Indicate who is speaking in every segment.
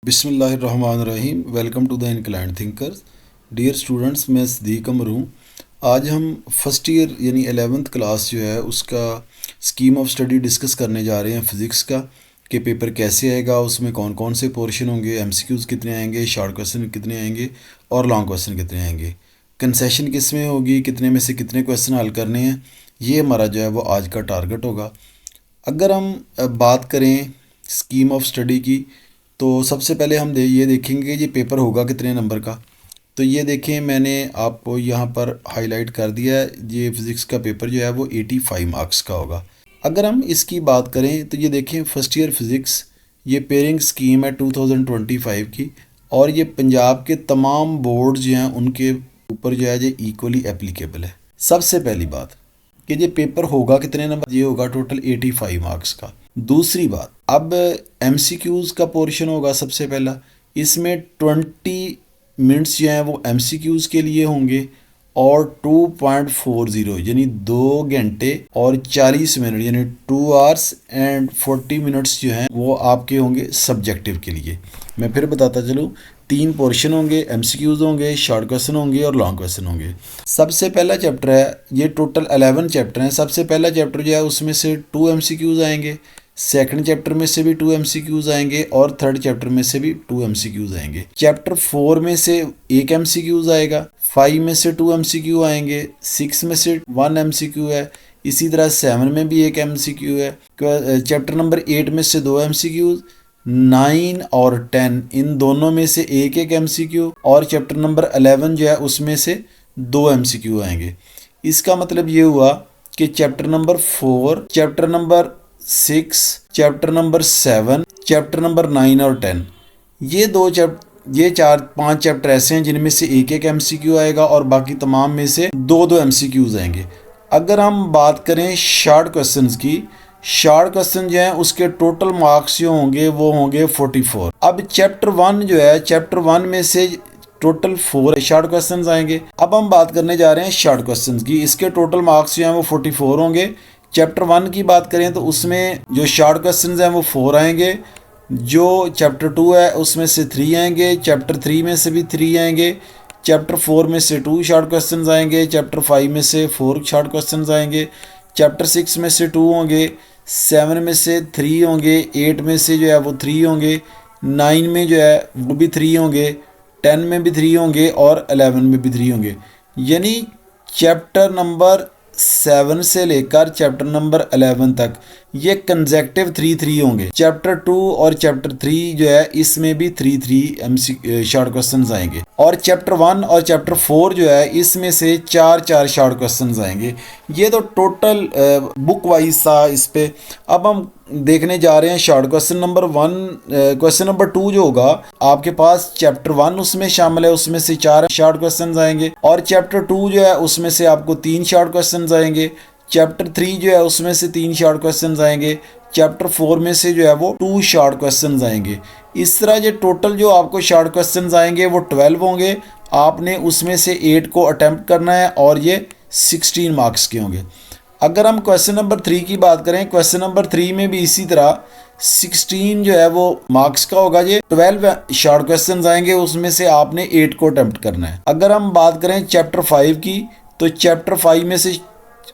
Speaker 1: बिस्मिल्लाहिर्रहमानिर्रहीम। Welcome to the inclined thinkers. Dear students, मैं सदीक अमर हूँ। आज हम फर्स्ट ईयर यानी 11th क्लास जो है उसका स्कीम ऑफ स्टडी डिस्कस करने जा रहे हैं फ़िज़िक्स का, कि पेपर कैसे आएगा, उसमें कौन कौन से पोर्शन होंगे, एमसीक्यूज़ कितने आएंगे, शॉर्ट क्वेश्चन कितने आएंगे और लॉन्ग क्वेश्चन कितने आएंगे, कंसेशन किस में होगी, कितने में से कितने क्वेश्चन हल करने हैं। ये हमारा जो है वो आज का टारगेट होगा। अगर हम बात करें स्कीम ऑफ स्टडी की, तो सबसे पहले हम ये देखेंगे कि ये पेपर होगा कितने नंबर का। तो ये देखें, मैंने आपको यहाँ पर हाईलाइट कर दिया है। ये फ़िज़िक्स का पेपर जो है वो 85 मार्क्स का होगा। अगर हम इसकी बात करें तो ये देखें, फर्स्ट ईयर फ़िज़िक्स, ये पेयरिंग स्कीम है 2025 की, और ये पंजाब के तमाम बोर्ड जो हैं उनके ऊपर जो है ये इक्वली एप्लीकेबल है। सबसे पहली बात कि ये पेपर होगा कितने नंबर, ये होगा टोटल 85 मार्क्स का। दूसरी बात, अब एमसीक्यूज़ का पोर्शन होगा सबसे पहला। इसमें 20 मिनट्स जो हैं वो एमसीक्यूज़ के लिए होंगे और 2.40 यानी 2 घंटे और 40 मिनट यानी 2 आवर्स एंड 40 मिनट्स जो हैं वो आपके होंगे सब्जेक्टिव के लिए। मैं फिर बताता चलूँ, 3 पोर्शन होंगे, एमसीक्यूज़ होंगे, शॉर्ट क्वेश्चन होंगे और लॉन्ग क्वेश्चन होंगे। सबसे पहला चैप्टर है, ये टोटल 11 चैप्टर हैं। सबसे पहला चैप्टर जो है उसमें से 2 एमसीक्यूज़ आएंगे, सेकंड चैप्टर में से भी 2 एमसीक्यूज़ आएंगे और थर्ड चैप्टर में से भी 2 एमसीक्यूज़ आएंगे। चैप्टर 4 में से 1 एमसीक्यूज़ आएगा, 5 में से 2 एमसीक्यू आएंगे, 6 में से 1 एमसीक्यू है, इसी तरह 7 में भी 1 एमसीक्यू है। चैप्टर नंबर 8 में से 2 एमसीक्यूज़, 9 और 10 इन दोनों में से एक एक एमसीक्यू, और चैप्टर नंबर 11 जो है उसमें से 2 एमसीक्यू आएंगे। इसका मतलब ये हुआ कि chapter number 4, chapter number 6, chapter number 7, chapter number 9 और 10, ये 4-5 चैप्टर ऐसे हैं जिनमें से एक एक एमसीक्यू आएगा और बाकी तमाम में से 2-2 एमसीक्यूज आएंगे। अगर हम बात करें शॉर्ट क्वेश्चंस की, शॉर्ट क्वेश्चन जो है उसके टोटल मार्क्स जो होंगे वो होंगे 44। अब चैप्टर 1 जो है, चैप्टर 1 में से टोटल 4 शॉर्ट क्वेश्चंस आएंगे। अब हम बात करने जा रहे हैं शॉर्ट क्वेश्चंस की, इसके टोटल मार्क्स जो हैं वो 44 होंगे। चैप्टर 1 की बात करें तो उसमें जो शॉर्ट क्वेश्चंस हैं वो 4 आएंगे, जो चैप्टर 2 है उसमें से 3 आएंगे, चैप्टर 3 में से भी 3 आएंगे, चैप्टर 4 में से 2 शॉर्ट क्वेश्चंस आएंगे, चैप्टर 5 में से 4 शॉर्ट क्वेश्चंस आएंगे, चैप्टर 6 में से 2 होंगे, 7 में से 3 होंगे, 8 में से जो है वो 3 होंगे, 9 में जो है वो भी 3 होंगे, 10 में भी 3 होंगे और 11 में भी 3 होंगे। यानी चैप्टर नंबर 7 से लेकर चैप्टर नंबर 11 तक ये कंसेक्टिव 3-3 होंगे। चैप्टर 2 और चैप्टर 3 जो है इसमें भी 3-3 एमसी शॉर्ट क्वेश्चंस आएंगे, और चैप्टर 1 और चैप्टर 4 जो है इसमें से 4-4 शॉर्ट क्वेश्चंस आएंगे। ये तो टोटल बुक वाइज था इस पे। अब हम देखने जा रहे हैं short question number 1। Question number 2 जो होगा आपके पास, चैप्टर 1 उसमें शामिल है, उसमें से 4 शॉर्ट क्वेश्चंस आएंगे, और चैप्टर 2 जो है उसमें से आपको 3 शॉर्ट क्वेश्चंस आएंगे, चैप्टर 3 जो है उसमें से 3 शॉर्ट क्वेश्चंस आएंगे, चैप्टर 4 में से जो है वो 2 शॉर्ट क्वेश्चंस आएंगे। इस तरह जो टोटल जो आपको शॉर्ट क्वेश्चंस आएंगे वो 12 होंगे। आपने उसमें से 8 को अटेम्प्ट करना है और ये 16 मार्क्स के होंगे। अगर हम क्वेश्चन नंबर 3 की बात करें, क्वेश्चन नंबर 3 में भी इसी तरह 16 जो है वो मार्क्स का होगा। ये 12 शॉर्ट क्वेश्चंस आएंगे, उसमें से आपने 8 को अटेम्प्ट करना है। अगर हम बात करें चैप्टर 5 की, तो चैप्टर 5 में से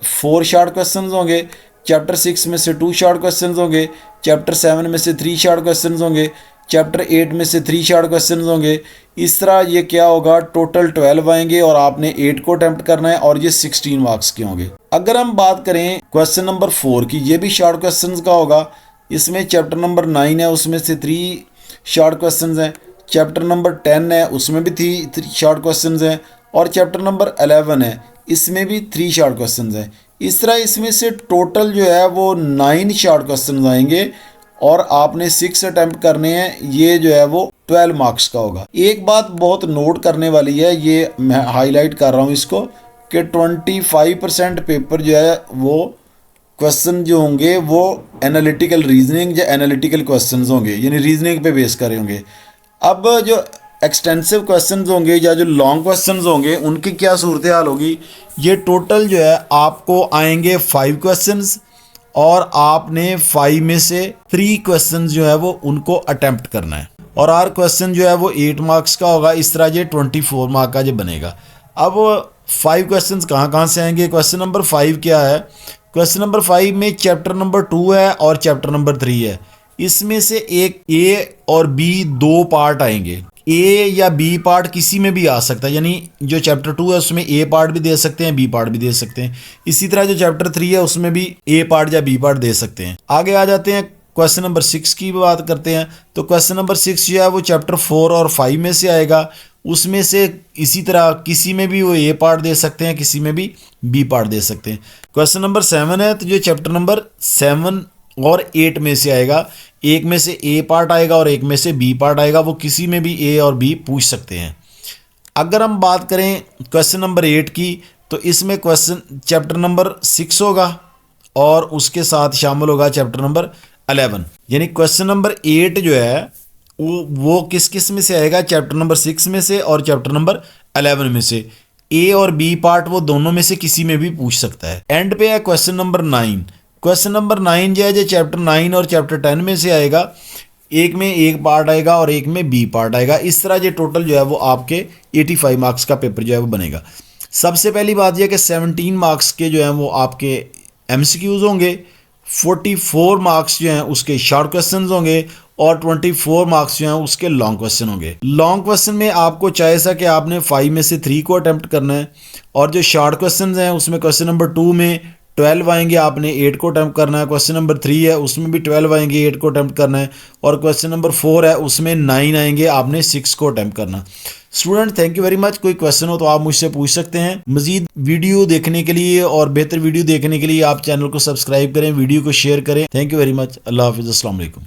Speaker 1: 4 शॉर्ट क्वेश्चंस होंगे, चैप्टर 6 में से 2 शॉर्ट क्वेश्चंस होंगे, चैप्टर 7 में से 3 शॉर्ट क्वेश्चंस होंगे, चैप्टर 8 में से 3 शॉर्ट क्वेश्चंस होंगे। इस तरह ये क्या होगा, टोटल 12 आएंगे और आपने 8 को अटेम्प्ट करना है और ये 16 मार्क्स के होंगे। अगर हम बात करें क्वेश्चन नंबर 4 की, ये भी शॉर्ट क्वेश्चंस का होगा। इसमें चैप्टर नंबर 9 है, उसमें से 3 शॉर्ट क्वेश्चंस हैं, चैप्टर नंबर 10 है उसमें भी 3 शॉर्ट क्वेश्चंस हैं, और चैप्टर नंबर 11 है इसमें भी 3 शॉर्ट क्वेश्चंस हैं। इस तरह इसमें से टोटल जो है वो 9 शॉर्ट क्वेश्चंस आएंगे और आपने 6 अटेम्प्ट करने हैं। ये जो है वो 12 मार्क्स का होगा। एक बात बहुत नोट करने वाली है, ये मैं हाईलाइट कर रहा हूँ इसको, कि 25% पेपर जो है वो क्वेश्चन जो होंगे वो एनालिटिकल रीजनिंग या एनालिटिकल क्वेश्चंस होंगे, यानी रीजनिंग पे बेस करे होंगे। अब जो एक्सटेंसिव क्वेश्चंस होंगे या जो लॉन्ग क्वेश्चंस होंगे उनकी क्या सूरत हाल होगी, ये टोटल जो है आपको आएंगे 5 क्वेश्चंस, और आपने 5 में से 3 क्वेश्चंस जो है वो उनको अटेम्प्ट करना है। और हर क्वेश्चन जो है वो 8 मार्क्स का होगा। इस तरह ये 24 मार्क का जो बनेगा। अब 5 क्वेश्चंस कहाँ से आएंगे। क्वेश्चन नंबर 5 क्या है। क्वेश्चन नंबर 5 में चैप्टर नंबर 2 है और चैप्टर नंबर 3 है। इसमें से एक ए और बी दो पार्ट आएंगे। ए या बी पार्ट किसी में भी आ सकता है, यानी जो चैप्टर 2 है उसमें ए पार्ट भी दे सकते हैं, बी पार्ट भी दे सकते हैं। इसी तरह जो चैप्टर 3 है उसमें भी ए पार्ट या बी पार्ट दे सकते हैं। आगे आ जाते हैं, क्वेश्चन नंबर 6 की बात करते हैं। तो क्वेश्चन नंबर 6 जो है वो चैप्टर 4 और 5 में से आएगा। उसमें से इसी तरह किसी में भी वो ए पार्ट दे सकते हैं, किसी में भी बी पार्ट दे सकते हैं। क्वेश्चन नंबर 7 है, तो जो चैप्टर नंबर 7 और 8 में से आएगा। एक में से ए पार्ट आएगा और एक में से बी पार्ट आएगा। वो किसी में भी ए और बी पूछ सकते हैं। अगर हम बात करें क्वेश्चन नंबर 8 की, तो इसमें क्वेश्चन चैप्टर नंबर 6 होगा और उसके साथ शामिल होगा चैप्टर नंबर 11। यानी क्वेश्चन नंबर 8 जो है वो किस में से आएगा, चैप्टर नंबर 6 में से और चैप्टर नंबर 11 में से। ए और बी पार्ट वो दोनों में से किसी में भी पूछ सकता है। एंड पे है क्वेश्चन नंबर 9। क्वेश्चन नंबर 9 जो है जो चैप्टर 9 और चैप्टर 10 में से आएगा। एक में एक पार्ट आएगा और एक में बी पार्ट आएगा। इस तरह ये टोटल जो है वो आपके 85 मार्क्स का पेपर जो है वो बनेगा। सबसे पहली बात यह कि 17 मार्क्स के जो हैं वो आपके एमसीक्यूज होंगे, 44 मार्क्स जो हैं उसके शॉर्ट क्वेश्चन होंगे और 24 मार्क्स जो हैं उसके लॉन्ग क्वेश्चन होंगे। लॉन्ग क्वेश्चन में आपको चॉइस है कि आपने 5 में से 3 को अटेम्प्ट करना है, और जो शॉर्ट क्वेश्चन हैं उसमें क्वेश्चन नंबर 2 में 12 आएंगे, आपने 8 को अटैम्प्ट करना है। क्वेश्चन नंबर 3 है उसमें भी 12 आएंगे, 8 को अटैम्प्ट करना है। और क्वेश्चन नंबर 4 है उसमें 9 आएंगे, आपने 6 को अटैम्प्ट करना। Student thank you very much. कोई क्वेश्चन हो तो आप मुझसे पूछ सकते हैं। मजीद वीडियो देखने के लिए और बेहतर वीडियो देखने के लिए आप चैनल को सब्सक्राइब करें, वीडियो को शेयर करें। Thank you very much. अल्लाह हाफिज़। अस्सलाम वालेकुम।